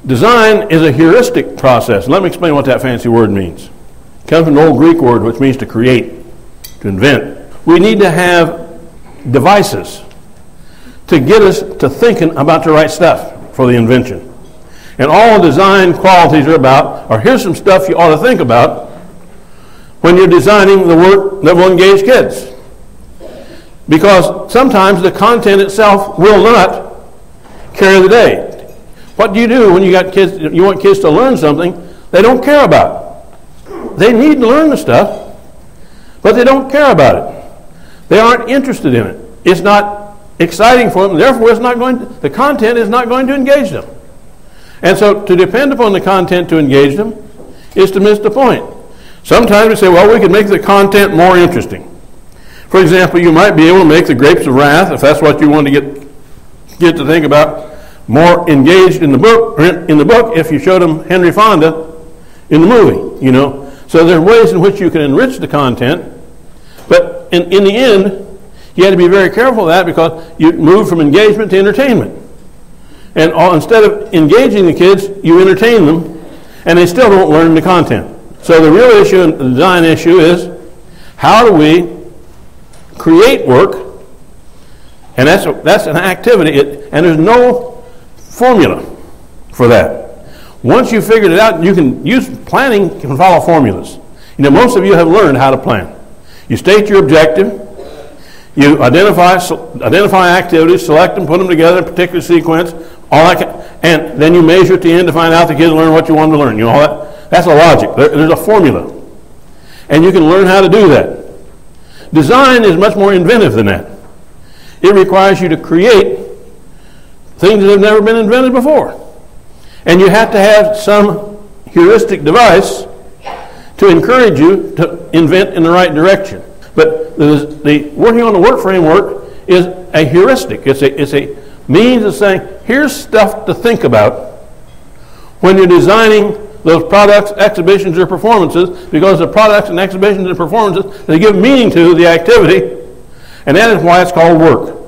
Design is a heuristic process. Let me explain what that fancy word means. It comes from an old Greek word which means to create, to invent. We need to have devices to get us to thinking about the right stuff for the invention. And all design qualities are about, or here's some stuff you ought to think about when you're designing the work that will engage kids. Because sometimes the content itself will not carry the day. What do you do when you got kids, you want kids to learn something they don't care about? They need to learn the stuff, but they don't care about it. They aren't interested in it. It's not exciting for them, therefore the content is not going to engage them. And so to depend upon the content to engage them is to miss the point. Sometimes we say, well, we can make the content more interesting. For example, you might be able to make the grapes of wrath, if that's what you want to get to think about, more engaged in the book, if you showed them Henry Fonda in the movie, you know. So there are ways in which you can enrich the content, but in the end, you have to be very careful of that because you move from engagement to entertainment. And instead of engaging the kids, you entertain them, and they still don't learn the content. So the real issue, the design issue, is how do we create work, and that's an activity, and there's no formula for that. Once you've figured it out, you can use planning, can follow formulas. You know, most of you have learned how to plan. You state your objective, you identify activities, select them, put them together in a particular sequence, all that, and then you measure at the end to find out the kids learn what you want them to learn. You know, all that. That's a logic. There's a formula. And you can learn how to do that. Design is much more inventive than that. It requires you to create things that have never been invented before. And you have to have some heuristic device to encourage you to invent in the right direction. But the working on the work framework is a heuristic. It's a means of saying, here's stuff to think about when you're designing those products, exhibitions, or performances, because the products and exhibitions and performances, they give meaning to the activity, and that is why it's called work.